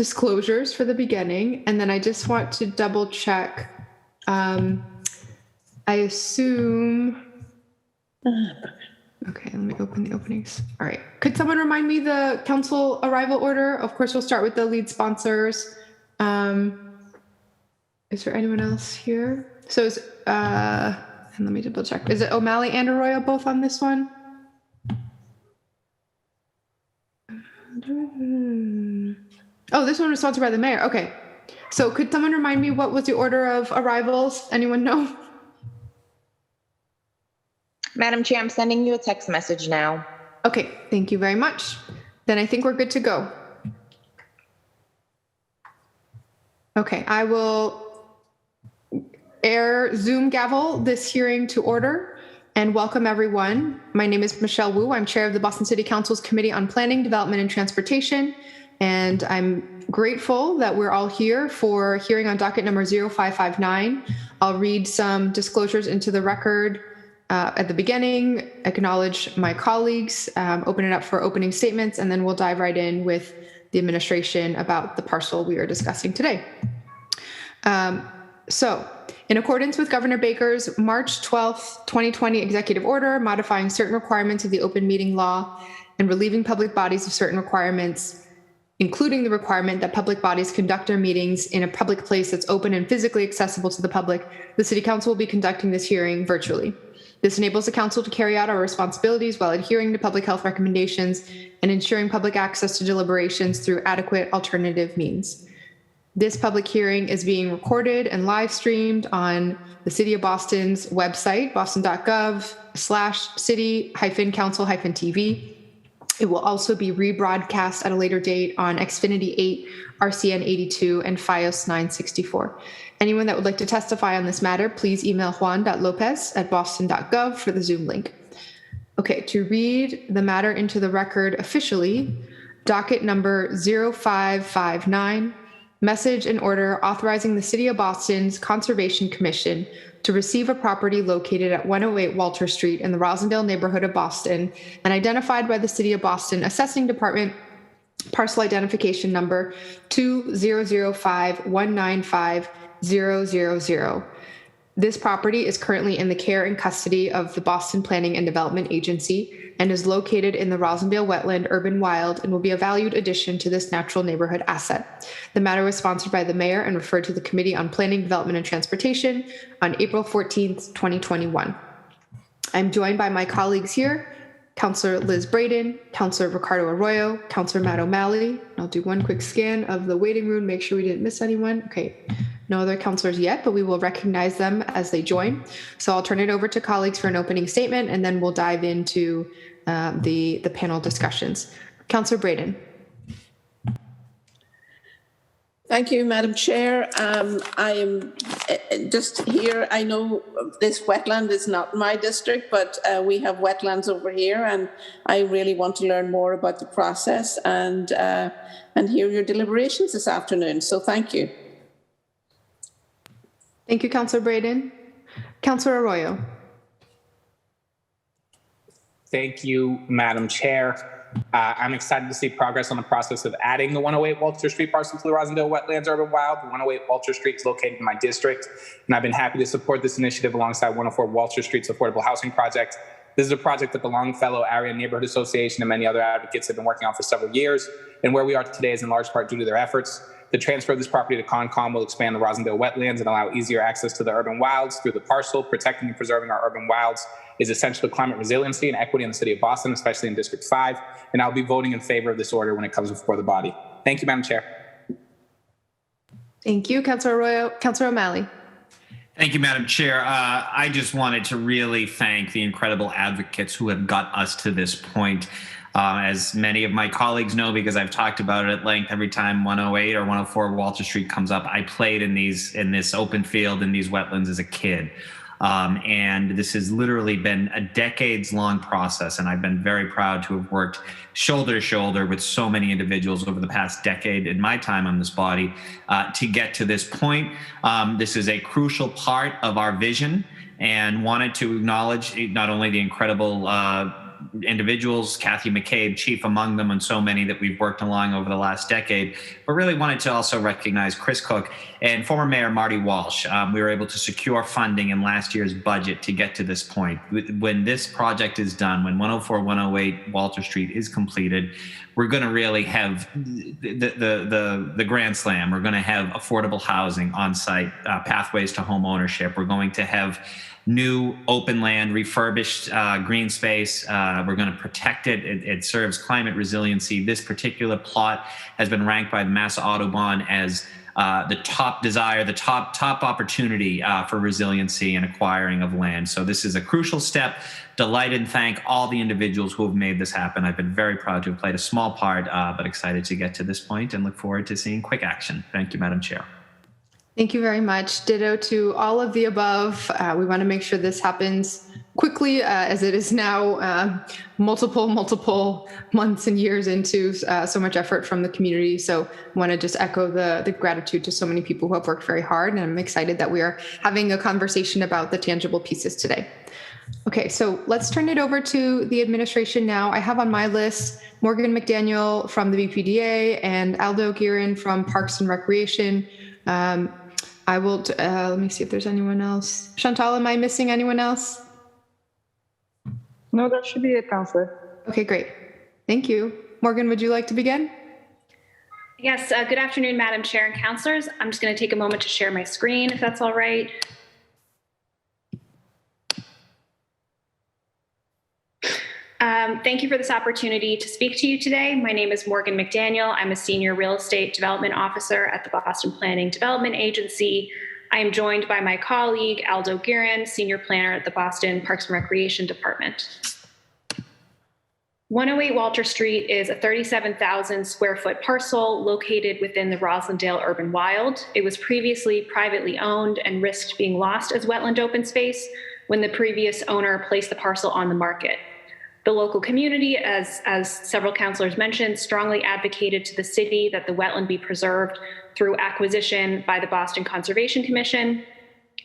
disclosures for the beginning, and then I just want to double check. I assume. Okay, let me open the openings. All right. Could someone remind me the council arrival order? Of course, we'll start with the lead sponsors. Is there anyone else here? So is, and let me double check. Is it O'Malley and Arroyo both on this one? Oh, this one was sponsored by the mayor. Okay. So could someone remind me what was the order of arrivals? Anyone know? Madam Chair, I'm sending you a text message now. Okay, thank you very much. Then I think we're good to go. Okay, I will Zoom gavel this hearing to order and welcome everyone. My name is Michelle Wu. I'm chair of the Boston City Council's Committee on Planning, Development, and Transportation. And I'm grateful that we're all here for hearing on docket number 0559. I'll read some disclosures into the record at the beginning, acknowledge my colleagues, open it up for opening statements, and then we'll dive right in with the administration about the parcel we are discussing today. So, in accordance with Governor Baker's March 12th, 2020 executive order modifying certain requirements of the open meeting law and relieving public bodies of certain requirements, including the requirement that public bodies conduct their meetings in a public place that's open and physically accessible to the public, the City Council will be conducting this hearing virtually. This enables the Council to carry out our responsibilities while adhering to public health recommendations and ensuring public access to deliberations through adequate alternative means. This public hearing is being recorded and live streamed on the City of Boston's website, boston.gov/city-council-tv. It will also be rebroadcast at a later date on Xfinity 8, RCN 82, and FiOS 964. Anyone that would like to testify on this matter, please email juan.lopez@boston.gov for the Zoom link. Okay, to read the matter into the record officially, docket number 0559, message and order authorizing the City of Boston's Conservation Commission to receive a property located at 108 Walter Street in the Roslindale neighborhood of Boston and identified by the City of Boston Assessing Department parcel identification number 200519500. This property is currently in the care and custody of the Boston Planning and Development Agency and is located in the Roslindale Wetland Urban Wild and will be a valued addition to this natural neighborhood asset. The matter was sponsored by the mayor and referred to the Committee on Planning, Development, and Transportation on April 14th, 2021. I'm joined by my colleagues here, Councillor Liz Braden, Councillor Ricardo Arroyo, Councillor Matt O'Malley. I'll do one quick scan of the waiting room, make sure we didn't miss anyone. Okay, no other councillors yet, but we will recognize them as they join. So I'll turn it over to colleagues for an opening statement, and then we'll dive into the panel discussions. Councillor Braden. Thank you, Madam Chair. I am just here. I know this wetland is not my district, but we have wetlands over here, and I really want to learn more about the process and hear your deliberations this afternoon. So thank you. Thank you, Councillor Braden. Councillor Arroyo. Thank you, Madam Chair. I'm excited to see progress on the process of adding the 108 Walter Street parcel to the Roslindale Wetlands Urban Wild. The 108 Walter Street is located in my district, and I've been happy to support this initiative alongside 104 Walter Street's affordable housing project. This is a project that the Longfellow Area Neighborhood Association and many other advocates have been working on for several years, and where we are today is in large part due to their efforts. The transfer of this property to Concom will expand the Roslindale wetlands and allow easier access to the urban wilds through the parcel. Protecting and preserving our urban wilds is essential to climate resiliency and equity in the City of Boston, especially in District 5. And I'll be voting in favor of this order when it comes before the body. Thank you, Madam Chair. Thank you, Councillor Arroyo. Councillor O'Malley. Thank you, Madam Chair. I just wanted to really thank the incredible advocates who have got us to this point. As many of my colleagues know, because I've talked about it at length every time 108 or 104 Walter Street comes up, I played in this open field in these wetlands as a kid. And this has literally been a decades-long process, and I've been very proud to have worked shoulder to shoulder with so many individuals over the past decade in my time on this body to get to this point. This is a crucial part of our vision, and wanted to acknowledge not only the incredible individuals, Kathy McCabe, chief among them, and so many that we've worked along over the last decade. But really wanted to also recognize Chris Cook and former Mayor Marty Walsh. We were able to secure funding in last year's budget to get to this point. When this project is done, when 104, 108 Walter Street is completed, we're going to really have the grand slam. We're going to have affordable housing on site, pathways to home ownership. We're going to have new open land, refurbished green space. We're going to protect it. It serves climate resiliency. This particular plot has been ranked by the Mass Autobahn as the top desire, the top opportunity for resiliency and acquiring of land. So this is a crucial step. Delighted and thank all the individuals who have made this happen. I've been very proud to have played a small part, but excited to get to this point and look forward to seeing quick action. Thank you, Madam Chair. Thank you very much. Ditto to all of the above. We want to make sure this happens quickly, as it is now multiple months and years into so much effort from the community. So I want to just echo the gratitude to so many people who have worked very hard. And I'm excited that we are having a conversation about the tangible pieces today. Okay, so let's turn it over to the administration now. I have on my list Morgan McDaniel from the BPDA and Aldo Guerin from Parks and Recreation. I will, let me see if there's anyone else. Chantal, am I missing anyone else? No, that should be it, Counselor. Okay, great. Thank you. Morgan, would you like to begin? Yes, good afternoon, Madam Chair and Councilors. I'm just going to take a moment to share my screen, if that's all right. Thank you for this opportunity to speak to you today. My name is Morgan McDaniel. I'm a Senior Real Estate Development Officer at the Boston Planning Development Agency. I am joined by my colleague, Aldo Guerin, Senior Planner at the Boston Parks and Recreation Department. 108 Walter Street is a 37,000 square foot parcel located within the Roslindale Urban Wild. It was previously privately owned and risked being lost as wetland open space when the previous owner placed the parcel on the market. The local community, as several councilors mentioned, strongly advocated to the city that the wetland be preserved through acquisition by the Boston Conservation Commission.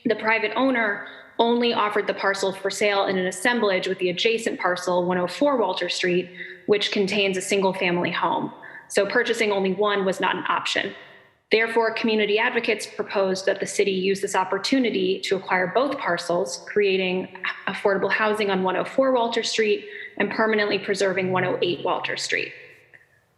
The private owner only offered the parcel for sale in an assemblage with the adjacent parcel, 104 Walter Street, which contains a single family home. So purchasing only one was not an option. Therefore, community advocates proposed that the city use this opportunity to acquire both parcels, creating affordable housing on 104 Walter Street and permanently preserving 108 Walter Street.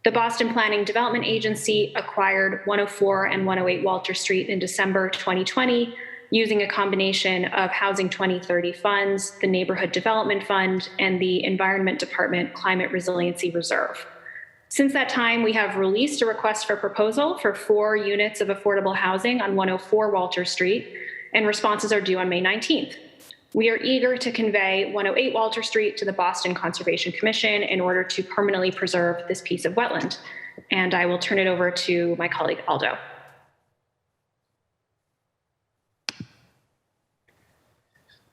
The Boston Planning Development Agency acquired 104 and 108 Walter Street in December 2020 using a combination of Housing 2030 funds, the Neighborhood Development Fund, and the Environment Department Climate Resiliency Reserve. Since that time, we have released a request for proposal for 4 units of affordable housing on 104 Walter Street, and responses are due on May 19th. We are eager to convey 108 Walter Street to the Boston Conservation Commission in order to permanently preserve this piece of wetland. And I will turn it over to my colleague, Aldo.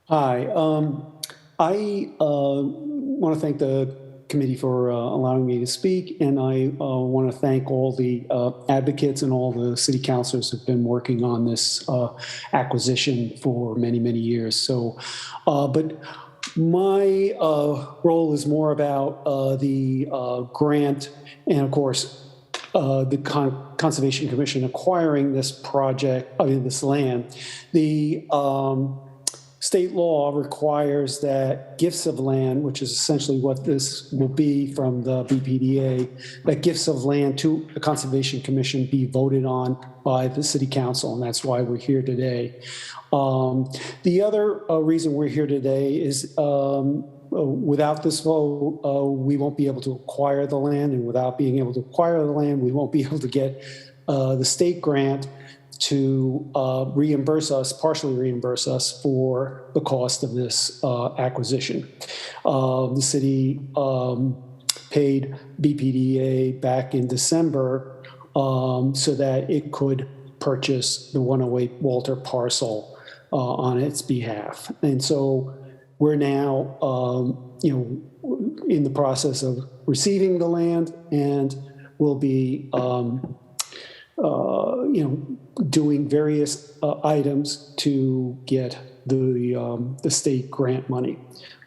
Hi, I want to thank the committee for allowing me to speak, and I want to thank all the advocates and all the city councilors who've been working on this acquisition for many, many years. So, but my role is more about the grant and, of course, the Conservation Commission acquiring this project, this land. The state law requires that gifts of land, which is essentially what this will be from the BPDA, that gifts of land to the Conservation Commission be voted on by the City Council, and that's why we're here today. The other reason we're here today is without this vote, we won't be able to acquire the land, and without being able to acquire the land, we won't be able to get the state grant to partially reimburse us for the cost of this acquisition. The city paid BPDA back in December so that it could purchase the 108 Walter parcel on its behalf. And so we're now, in the process of receiving the land, and we'll be, doing various items to get the state grant money.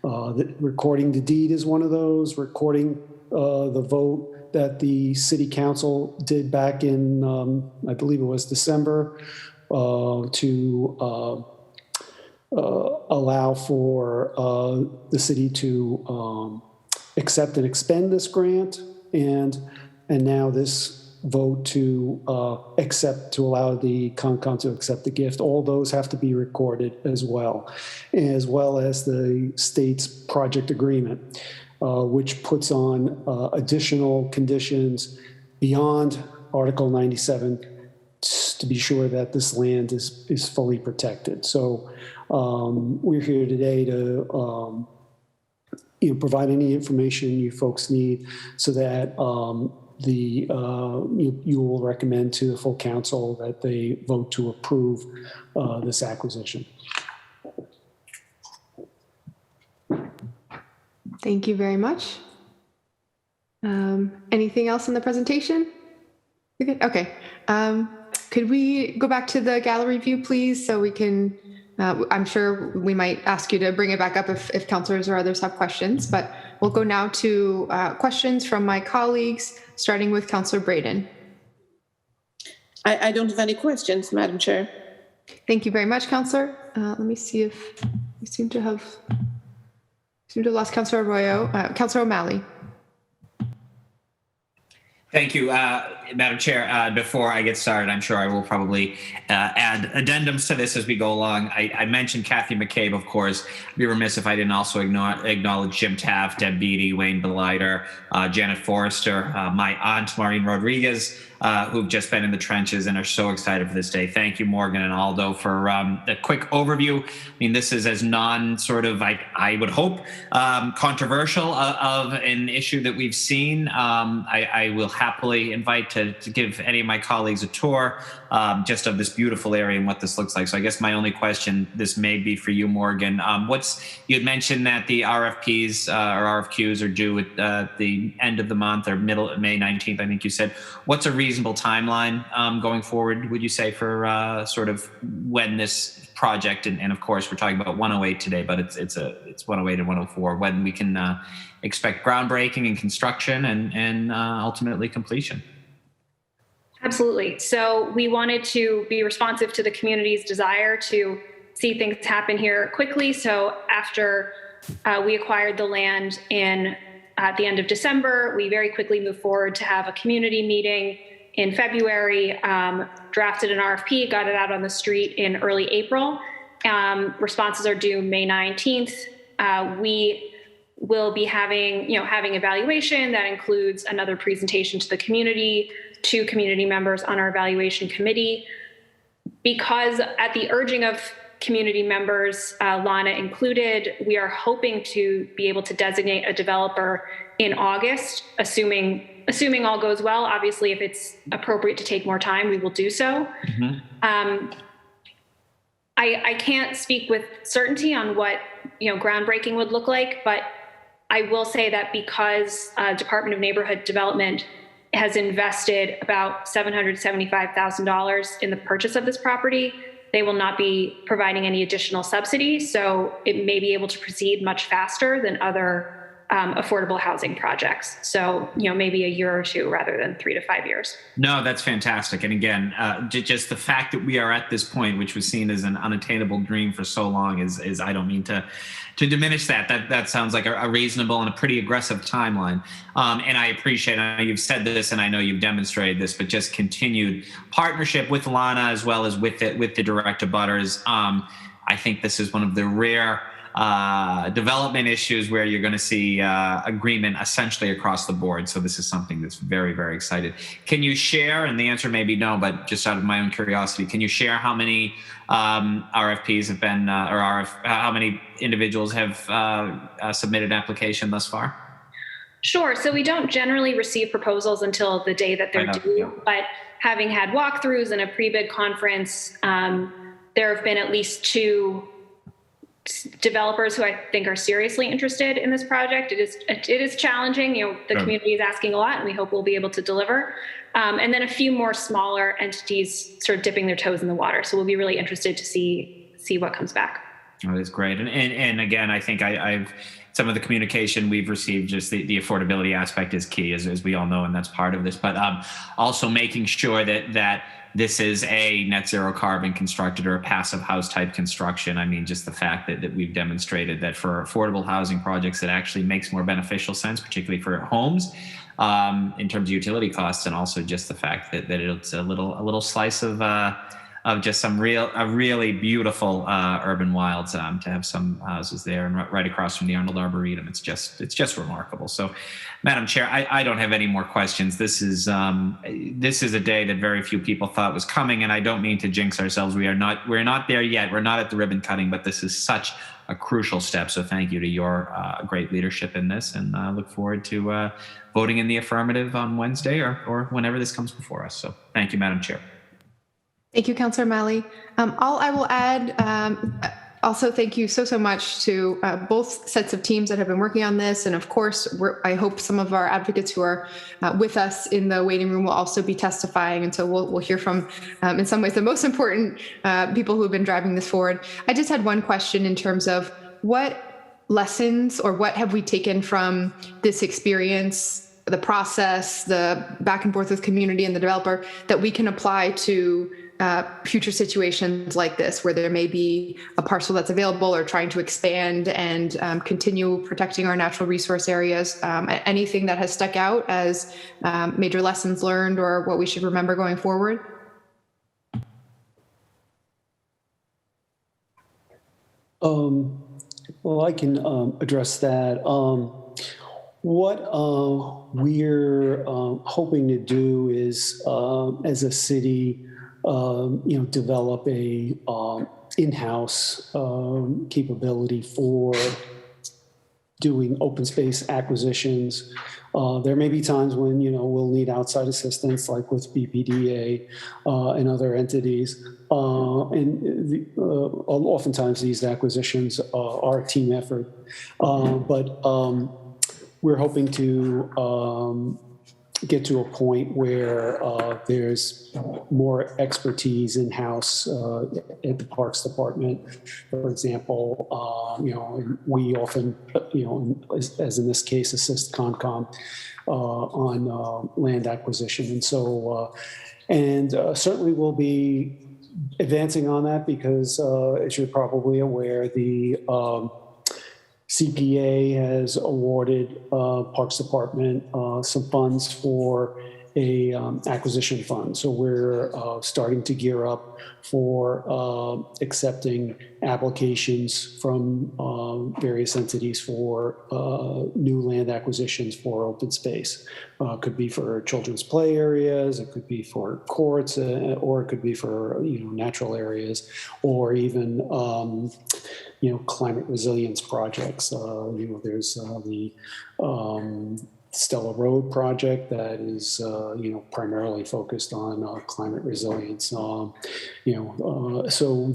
Recording the deed is one of those. Recording the vote that the city council did back in, I believe it was December, to allow for the city to accept and expend this grant, and now this vote to allow the Concom to accept the gift. All those have to be recorded as well as the state's project agreement, which puts on additional conditions beyond Article 97 to be sure that this land is fully protected. So we're here today to provide any information you folks need so that you will recommend to the full council that they vote to approve this acquisition. Thank you very much. Anything else in the presentation? Okay. Could we go back to the gallery view, please, so we can, I'm sure we might ask you to bring it back up if councilors or others have questions, but we'll go now to questions from my colleagues, starting with Councilor Braden. I don't have any questions, Madam Chair. Thank you very much, Councilor. Let me see if we seem to have lost Councilor Arroyo. Councilor O'Malley. Thank you, Madam Chair. Before I get started, I'm sure I will probably add addendums to this as we go along. I mentioned Kathy McCabe, of course. I'd be remiss if I didn't also acknowledge Jim Taft, Deb Beatty, Wayne Belider, Janet Forrester, my aunt, Maureen Rodriguez, who've just been in the trenches and are so excited for this day. Thank you, Morgan and Aldo, for a quick overview. I mean, this is as I would hope, controversial of an issue that we've seen. I will happily invite to give any of my colleagues a tour just of this beautiful area and what this looks like. So I guess my only question, this may be for you, Morgan. You had mentioned that the RFPs or RFQs are due at the end of the month or middle of May 19th, I think you said. What's a reasonable timeline going forward, would you say, for sort of when this project, and of course we're talking about 108 today, but it's 108 and 104, when we can expect groundbreaking and construction and ultimately completion? Absolutely. So we wanted to be responsive to the community's desire to see things happen here quickly. So after we acquired the land at the end of December, we very quickly moved forward to have a community meeting in February, drafted an RFP, got it out on the street in early April. Responses are due May 19th. We will be having evaluation that includes another presentation to the community, 2 community members on our evaluation committee. Because at the urging of community members, Lana included, we are hoping to be able to designate a developer in August, assuming all goes well. Obviously, if it's appropriate to take more time, we will do so. Mm-hmm. I can't speak with certainty on what groundbreaking would look like, but I will say that because Department of Neighborhood Development has invested about $775,000 in the purchase of this property, they will not be providing any additional subsidy. So it may be able to proceed much faster than other affordable housing projects. So, maybe a year or two rather than 3 to 5 years. No, that's fantastic. And again, just the fact that we are at this point, which was seen as an unattainable dream for so long, is I don't mean to diminish that. That sounds like a reasonable and a pretty aggressive timeline. And I appreciate, I know you've said this and I know you've demonstrated this, but just continued partnership with Lana as well as with the direct abutters. I think this is one of the rare development issues where you're going to see agreement essentially across the board. So this is something that's very, very excited. Can you share, and the answer may be no, but just out of my own curiosity, can you share how many RFPs have been, how many individuals have submitted an application thus far? Sure. So we don't generally receive proposals until the day that they're due, but having had walkthroughs and a pre-bid conference, there have been at least 2 developers who I think are seriously interested in this project. It is challenging. The community is asking a lot, and we hope we'll be able to deliver. And then a few more smaller entities sort of dipping their toes in the water. So we'll be really interested to see what comes back. Oh, that's great. And again, I think I've some of the communication we've received, just the affordability aspect is key, as we all know, and that's part of this. But also making sure that this is a net zero carbon constructed or a passive house type construction. I mean, just the fact that we've demonstrated that for affordable housing projects, it actually makes more beneficial sense, particularly for homes, in terms of utility costs, and also just the fact that it's a little slice of just some really beautiful urban wilds, to have some houses there and right across from the Arnold Arboretum. It's just remarkable. So, Madam Chair, I don't have any more questions. This is a day that very few people thought was coming, and I don't mean to jinx ourselves. We're not there yet. We're not at the ribbon cutting, but this is such a crucial step. So thank you to your great leadership in this, and I look forward to voting in the affirmative on Wednesday or whenever this comes before us. So thank you, Madam Chair. Thank you, Councillor Malley. All I will add, also thank you so much to both sets of teams that have been working on this. And of course, I hope some of our advocates who are with us in the waiting room will also be testifying. And so we'll hear from, in some ways, the most important people who have been driving this forward. I just had one question in terms of what lessons or what have we taken from this experience, the process, the back and forth with community and the developer, that we can apply to future situations like this, where there may be a parcel that's available or trying to expand and continue protecting our natural resource areas. Anything that has stuck out as major lessons learned or what we should remember going forward? Well, I can address that. What we're hoping to do is, as a city, develop a in-house capability for doing open space acquisitions. There may be times when, we'll need outside assistance, like with BPDA and other entities. Oftentimes these acquisitions are a team effort. But we're hoping to get to a point where there's more expertise in-house at the Parks Department. For example, we often, as in this case, assist Concom on land acquisition. And so, certainly we'll be advancing on that because, as you're probably aware, the CPA has awarded Parks Department some funds for a acquisition fund. So we're starting to gear up for accepting applications from various entities for new land acquisitions for open space. Could be for children's play areas, it could be for courts, or it could be for natural areas, or even climate resilience projects. There's the Stella Road project that is, primarily focused on climate resilience. So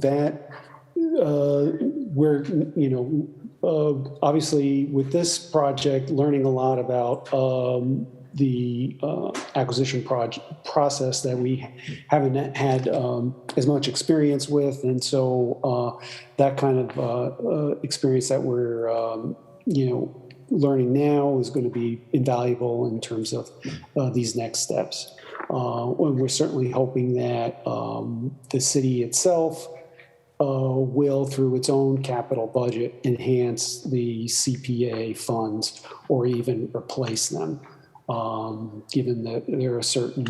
that we're, obviously with this project, learning a lot about the acquisition process that we haven't had as much experience with. And so that kind of experience that we're, learning now is going to be invaluable in terms of these next steps. And we're certainly hoping that the city itself will, through its own capital budget, enhance the CPA funds or even replace them, given that there are certain,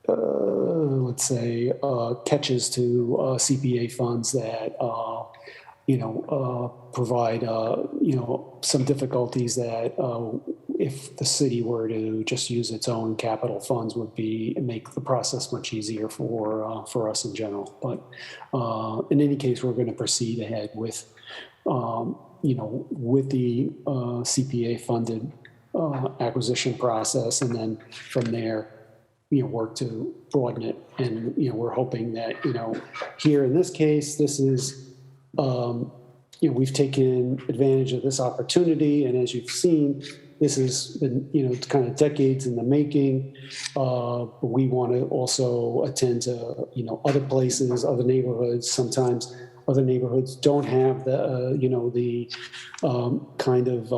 let's say, catches to CPA funds that provide, some difficulties that if the city were to just use its own capital funds would make the process much easier for us in general. But in any case, we're going to proceed ahead with, with the CPA funded acquisition process, and then from there, work to broaden it. And, we're hoping that, here in this case, this is, we've taken advantage of this opportunity. And as you've seen, this has been, kind of decades in the making. We want to also attend to, other places, other neighborhoods. Sometimes other neighborhoods don't have the, the kind of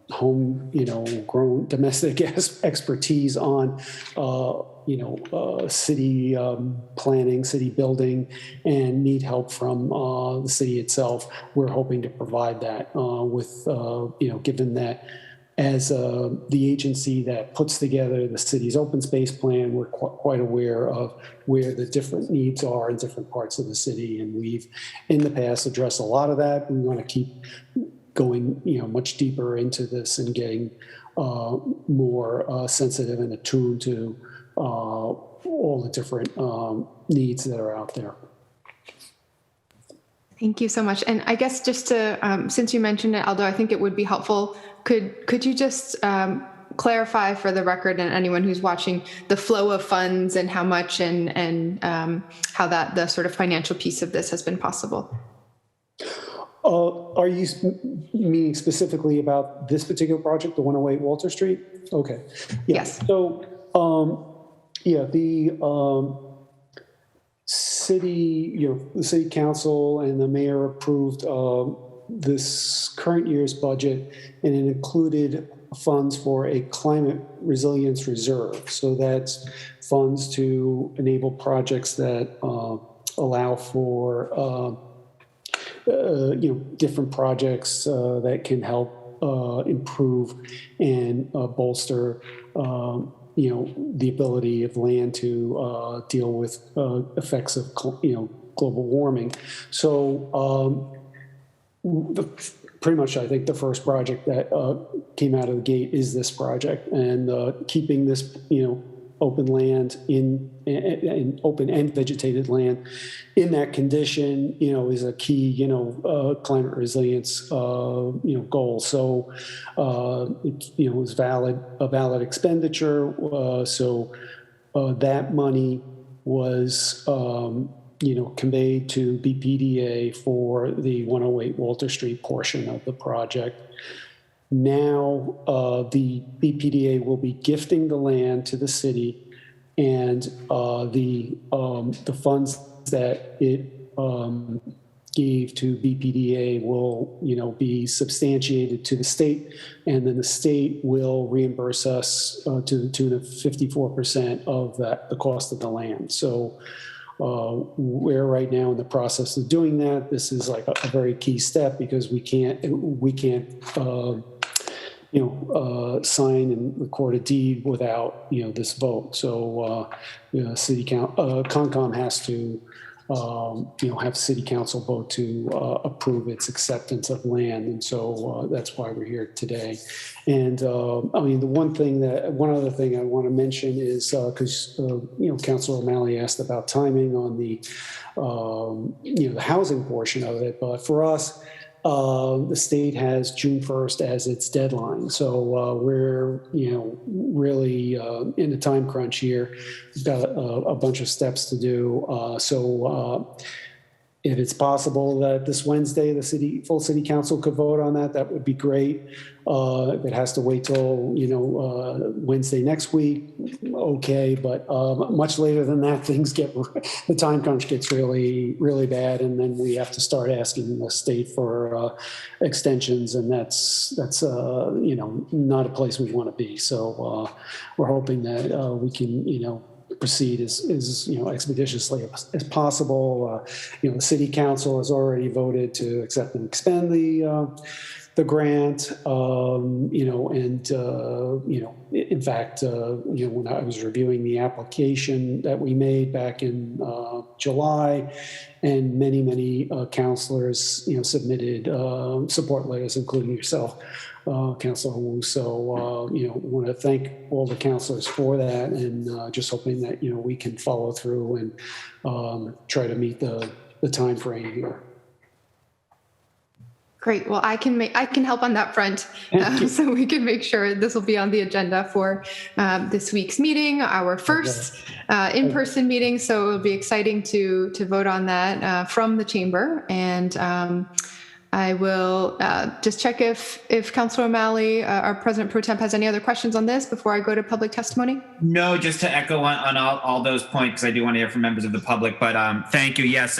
home, grown domestic expertise on, city planning, city building, and need help from the city itself. We're hoping to provide that with, given that as the agency that puts together the city's open space plan, we're quite aware of where the different needs are in different parts of the city. And we've, in the past, addressed a lot of that. We want to keep going, much deeper into this and getting more sensitive and attuned to all the different needs that are out there. Thank you so much. And I guess just to, since you mentioned it, Aldo, I think it would be helpful. Could you just clarify for the record and anyone who's watching the flow of funds and how much and how that the sort of financial piece of this has been possible? Are you meaning specifically about this particular project, the 108 Walter Street? Okay. Yeah. Yes. So, the city, the city council and the mayor approved this current year's budget, and it included funds for a climate resilience reserve. So that's funds to enable projects that allow for different projects that can help improve and bolster the ability of land to deal with effects of global warming. So pretty much, I think the first project that came out of the gate is this project, and keeping this open land in open and vegetated land in that condition, is a key, climate resilience, goal. So, it was a valid expenditure. So that money was, conveyed to BPDA for the 108 Walter Street portion of the project. Now, the BPDA will be gifting the land to the city, and the funds that it gave to BPDA will, be substantiated to the state, and then the state will reimburse us to the tune of 54% of the cost of the land. So we're right now in the process of doing that. This is like a very key step because we can't sign and record a deed without, this vote. So, city Concom has to, have city council vote to approve its acceptance of land. And so that's why we're here today. And one other thing I want to mention is because, Councilor O'Malley asked about timing on the, the housing portion of it. But for us, the state has June 1st as its deadline. So we're, really in a time crunch here. We've got a bunch of steps to do. So if it's possible that this Wednesday, the full city council could vote on that, that would be great. If it has to wait till, Wednesday next week, okay. But much later than that, the time crunch gets really, really bad. And then we have to start asking the state for extensions. And that's not a place we want to be. So we're hoping that we can, proceed as expeditiously as possible. The city council has already voted to accept and expend the grant. In fact, when I was reviewing the application that we made back in July, and many councilors, submitted support letters, including yourself, Councilor Wu. So, want to thank all the councilors for that, and just hoping that, we can follow through and try to meet the time frame here. Great. Well, I can help on that front, so we can make sure this will be on the agenda for this week's meeting, our first in-person meeting. So it will be exciting to vote on that from the chamber. And I will just check if Councilor O'Malley, our President Pro Temp, has any other questions on this before I go to public testimony. No, just to echo on all those points, because I do want to hear from members of the public. But thank you. Yes.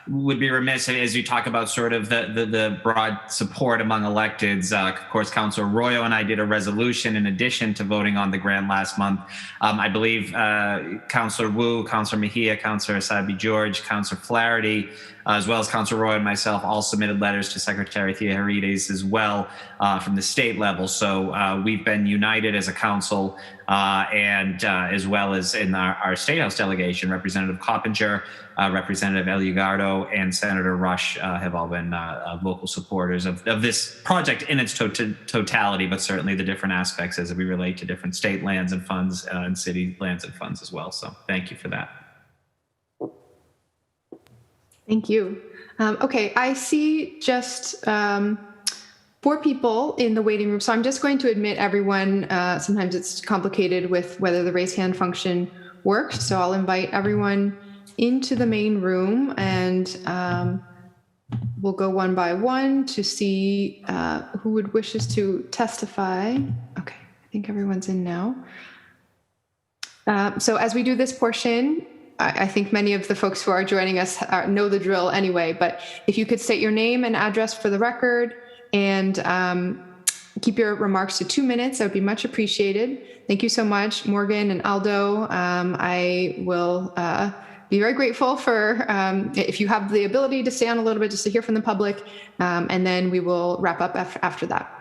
would be remiss as you talk about sort of the broad support among electeds. Of course, Councillor Arroyo and I did a resolution in addition to voting on the grant last month. I believe Councillor Wu, Councillor Mejia, Councillor Asabi George, Councillor Flaherty, as well as Councillor Roy and myself all submitted letters to Secretary Theoharides as well from the state level. So we've been united as a council and as well as in our State House delegation, Representative Coppinger, Representative El Ugardo, and Senator Rush have all been vocal supporters of this project in its totality, but certainly the different aspects as we relate to different state lands and funds and city lands and funds as well. So thank you for that. Thank you. Okay, I see just 4 people in the waiting room. So I'm just going to admit everyone. Sometimes it's complicated with whether the raise hand function works. So I'll invite everyone into the main room and we'll go one by one to see who would wishes to testify. Okay, I think everyone's in now. So as we do this portion, I think many of the folks who are joining us know the drill anyway, but if you could state your name and address for the record and keep your remarks to 2 minutes, that would be much appreciated. Thank you so much, Morgan and Aldo. I will be very grateful for if you have the ability to stay on a little bit just to hear from the public, and then we will wrap up after that.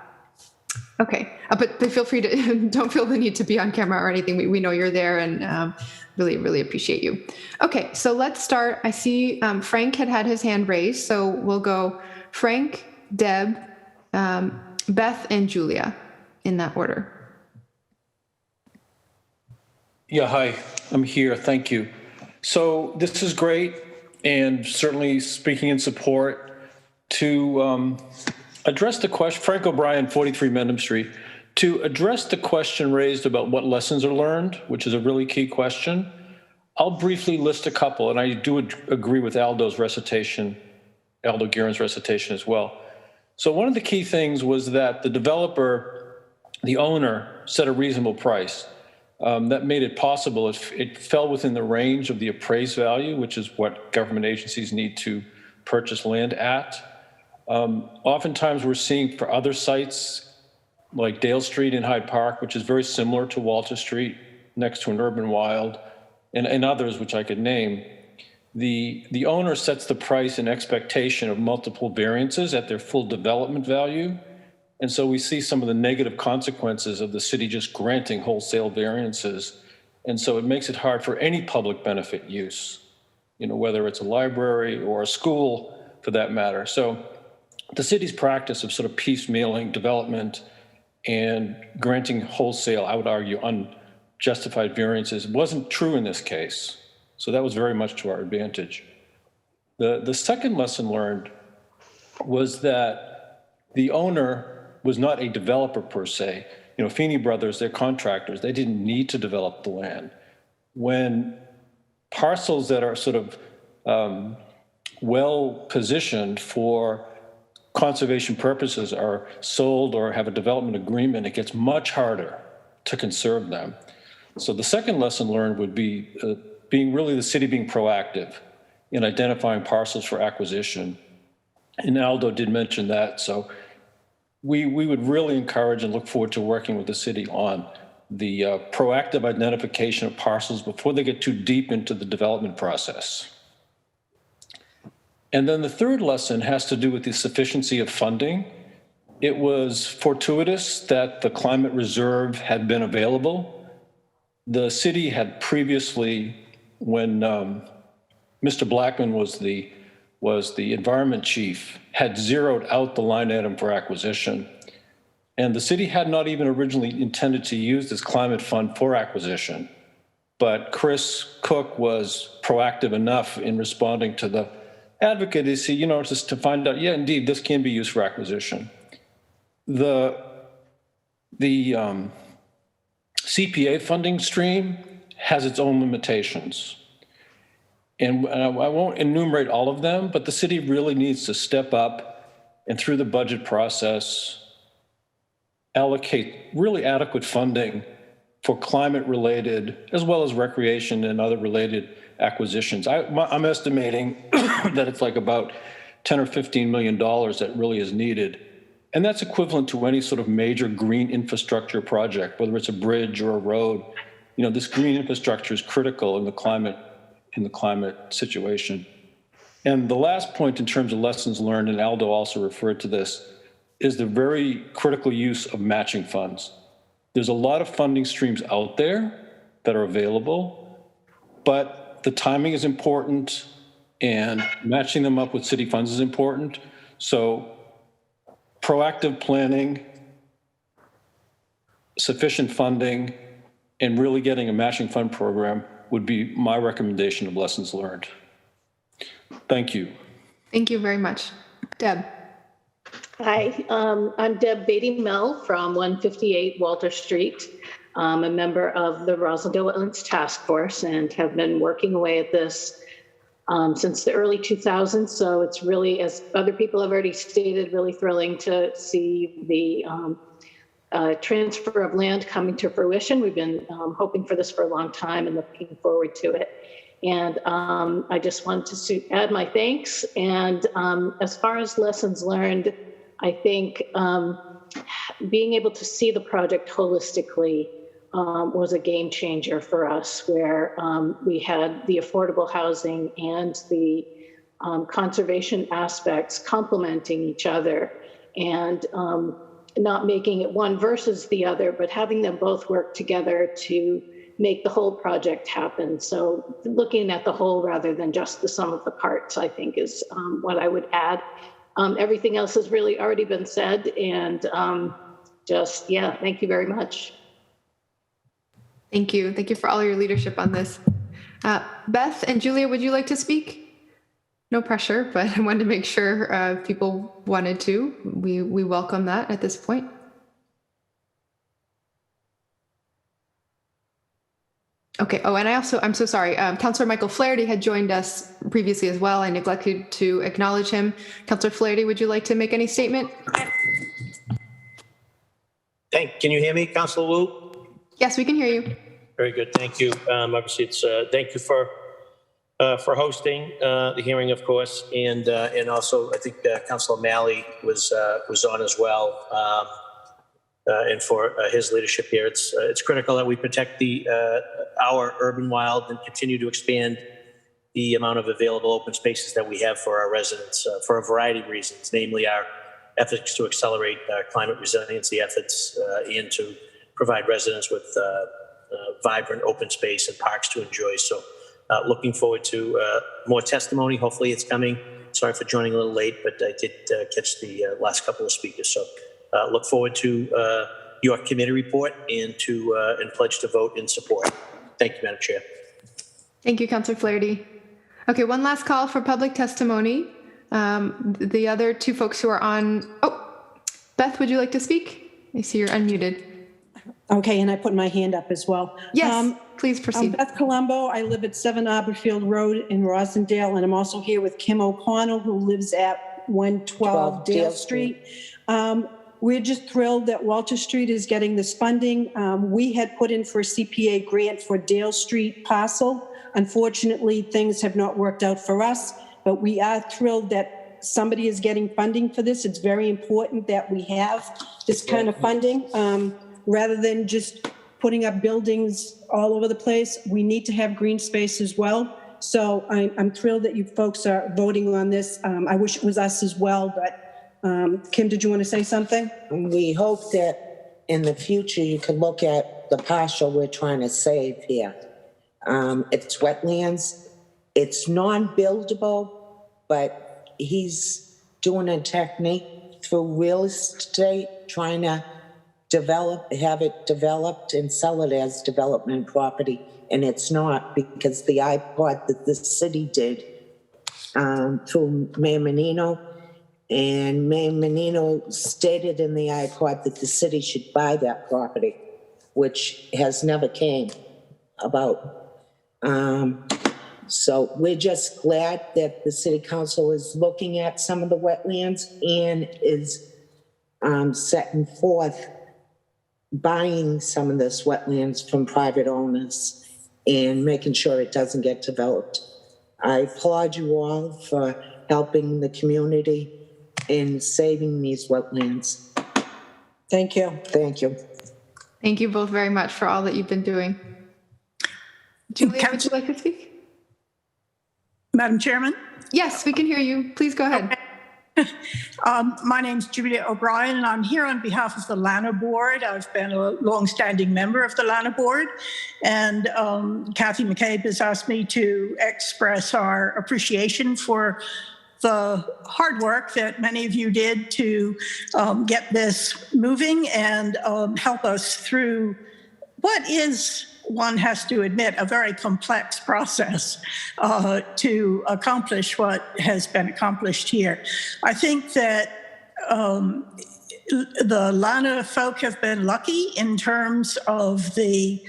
Okay, but feel free to, don't feel the need to be on camera or anything. We know you're there and really, really appreciate you. Okay, so let's start. I see Frank had his hand raised, so we'll go Frank, Deb, Beth, and Julia in that order. Yeah, hi, I'm here, thank you. So this is great, and certainly speaking in support to address the question, Frank O'Brien, 43 Mendham Street, to address the question raised about what lessons are learned, which is a really key question. I'll briefly list a couple, and I do agree with Aldo's recitation, Aldo Guerin's recitation as well. So one of the key things was that the developer, the owner, set a reasonable price. That made it possible. It fell within the range of the appraised value, which is what government agencies need to purchase land at. Oftentimes we're seeing for other sites like Dale Street in Hyde Park, which is very similar to Walter Street next to an urban wild, and others which I could name, the owner sets the price in expectation of multiple variances at their full development value. And so we see some of the negative consequences of the city just granting wholesale variances. And so it makes it hard for any public benefit use, you know, whether it's a library or a school for that matter. So the city's practice of sort of piecemealing development and granting wholesale, I would argue, unjustified variances wasn't true in this case. So that was very much to our advantage. The second lesson learned was that the owner was not a developer per se. You know, Feeney Brothers, they're contractors. They didn't need to develop the land. When parcels that are sort of well positioned for conservation purposes are sold or have a development agreement, it gets much harder to conserve them. So the second lesson learned would be being really the city being proactive in identifying parcels for acquisition. And Aldo did mention that. So we would really encourage and look forward to working with the city on the proactive identification of parcels before they get too deep into the development process. And then the third lesson has to do with the sufficiency of funding. It was fortuitous that the climate reserve had been available. The city had previously, when Mr. Blackman was the environment chief, had zeroed out the line item for acquisition. And the city had not even originally intended to use this climate fund for acquisition. But Chris Cook was proactive enough in responding to the advocacy, you know, just to find out, yeah, indeed, this can be used for acquisition. The CPA funding stream has its own limitations. And I won't enumerate all of them, but the city really needs to step up and through the budget process, allocate really adequate funding for climate-related, as well as recreation and other related acquisitions. I'm estimating that it's like about 10 or $15 million that really is needed. And that's equivalent to any sort of major green infrastructure project, whether it's a bridge or a road. You know, this green infrastructure is critical in the climate situation. And the last point in terms of lessons learned, and Aldo also referred to this, is the very critical use of matching funds. There's a lot of funding streams out there that are available, but the timing is important and matching them up with city funds is important. So proactive planning, sufficient funding, and really getting a matching fund program would be my recommendation of lessons learned. Thank you. Thank you very much. Deb. Hi, I'm Deb Beatty-Mell from 158 Walter Street. I'm a member of the Roslindale Wetlands Task Force and have been working away at this since the early 2000s. So it's really, as other people have already stated, really thrilling to see the transfer of land coming to fruition. We've been hoping for this for a long time and looking forward to it. And I just wanted to add my thanks. And as far as lessons learned, I think being able to see the project holistically was a game changer for us, where we had the affordable housing and the conservation aspects complementing each other, and not making it one versus the other, but having them both work together to make the whole project happen. So looking at the whole rather than just the sum of the parts, I think is what I would add. Everything else has really already been said, and thank you very much. Thank you. Thank you for all your leadership on this. Beth and Julia, would you like to speak? No pressure, but I wanted to make sure people wanted to. We welcome that at this point. Okay. Oh, and I'm so sorry. Councillor Michael Flaherty had joined us previously as well. I neglected to acknowledge him. Councillor Flaherty, would you like to make any statement? Can you hear me, Councillor Wu? Yes, we can hear you. Very good. Thank you. Obviously, it's thank you for hosting the hearing, of course, and also I think Councillor Malley was on as well. And for his leadership here. It's critical that we protect our urban wild and continue to expand the amount of available open spaces that we have for our residents for a variety of reasons, namely our efforts to accelerate climate resiliency efforts and to provide residents with vibrant open space and parks to enjoy. So looking forward to more testimony. Hopefully it's coming. Sorry for joining a little late, but I did catch the last couple of speakers. So look forward to your committee report and pledge to vote in support. Thank you, Madam Chair. Thank you, Councillor Flaherty. Okay, one last call for public testimony. The other two folks who are on. Oh, Beth, would you like to speak? I see you're unmuted. Okay, and I put my hand up as well. Yes, please proceed. I'm Beth Colombo. I live at 7 Arborfield Road in Roslindale, and I'm also here with Kim O'Connell, who lives at 112 Dale Street. We're just thrilled that Walter Street is getting this funding. We had put in for a CPA grant for Dale Street parcel. Unfortunately, things have not worked out for us, but we are thrilled that somebody is getting funding for this. It's very important that we have this kind of funding. Rather than just putting up buildings all over the place, we need to have green space as well. So I'm thrilled that you folks are voting on this. I wish it was us as well, but Kim, did you want to say something? We hope that in the future you can look at the parcel we're trying to save here. It's wetlands. It's non-buildable, but he's doing a technique through real estate, trying to have it developed and sell it as development property. And it's not, because the iPod that the city did through Mayor Menino, and Mayor Menino stated in the iPod that the city should buy that property, which has never came about. So we're just glad that the city council is looking at some of the wetlands and is setting forth buying some of this wetlands from private owners and making sure it doesn't get developed. I applaud you all for helping the community in saving these wetlands. Thank you. Thank you. Thank you both very much for all that you've been doing. Julia, would you like to speak? Madam Chairman? Yes, we can hear you. Please go ahead. Okay. My name's Julia O'Brien, and I'm here on behalf of the LANA Board. I've been a longstanding member of the LANA Board, and Kathy McCabe has asked me to express our appreciation for the hard work that many of you did to get this moving and help us through what is, one has to admit, a very complex process to accomplish what has been accomplished here. I think that the LANA folk have been lucky in terms of the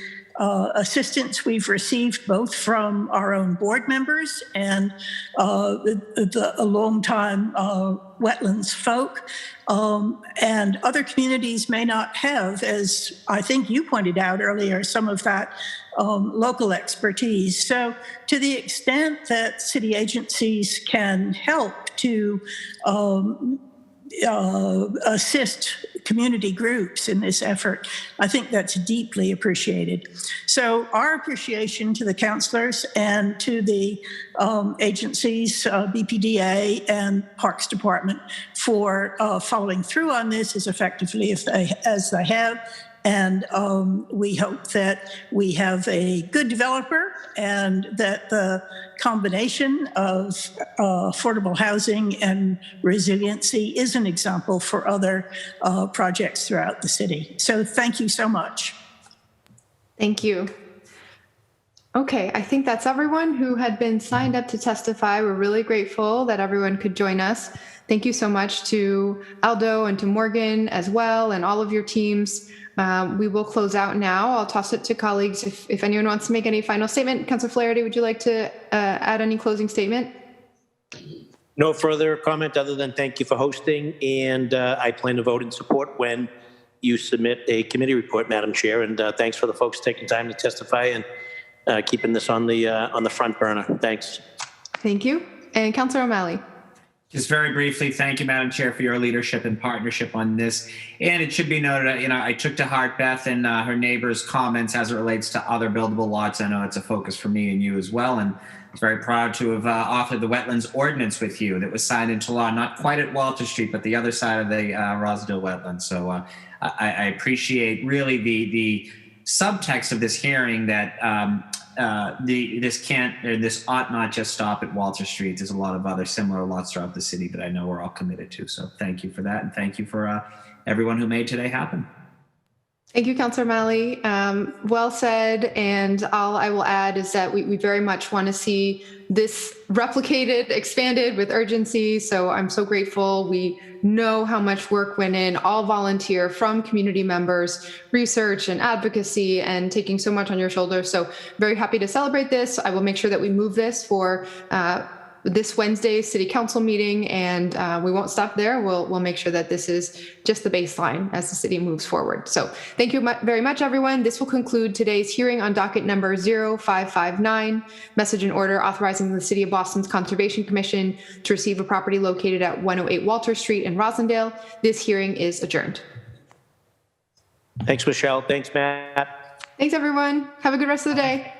assistance we've received both from our own board members and the longtime wetlands folk. And other communities may not have, as I think you pointed out earlier, some of that local expertise. So to the extent that city agencies can help to assist community groups in this effort, I think that's deeply appreciated. So our appreciation to the councillors and to the agencies, BPDA and Parks Department, for following through on this as effectively as they have. And we hope that we have a good developer and that the combination of affordable housing and resiliency is an example for other projects throughout the city. So thank you so much. Thank you. Okay, I think that's everyone who had been signed up to testify. We're really grateful that everyone could join us. Thank you so much to Aldo and to Morgan as well, and all of your teams. We will close out now. I'll toss it to colleagues if anyone wants to make any final statement. Councilor Flaherty, would you like to add any closing statement? No further comment other than thank you for hosting, and I plan to vote in support when you submit a committee report, Madam Chair. And thanks for the folks taking time to testify and keeping this on the front burner. Thanks. Thank you. And Councilor O'Malley. Just very briefly, thank you, Madam Chair, for your leadership and partnership on this. And it should be noted, I took to heart Beth and her neighbors' comments as it relates to other buildable lots. I know it's a focus for me and you as well. And I was very proud to have authored the wetlands ordinance with you that was signed into law, not quite at Walter Street, but the other side of the Roslindale wetlands. So I appreciate really the subtext of this hearing that this ought not just stop at Walter Street. There's a lot of other similar lots throughout the city that I know we're all committed to. So thank you for that. And thank you for everyone who made today happen. Thank you, Councilor Malley. Well said. And all I will add is that we very much want to see this replicated, expanded with urgency. So I'm so grateful. We know how much work went in, all volunteer from community members, research and advocacy, and taking so much on your shoulders. So very happy to celebrate this. I will make sure that we move this for this Wednesday's city council meeting, and we won't stop there. We'll make sure that this is just the baseline as the city moves forward. So thank you very much, everyone. This will conclude today's hearing on docket number 0559, message and order authorizing the City of Boston's Conservation Commission to receive a property located at 108 Walter Street in Roslindale. This hearing is adjourned. Thanks, Michelle. Thanks, Matt. Thanks, everyone. Have a good rest of the day.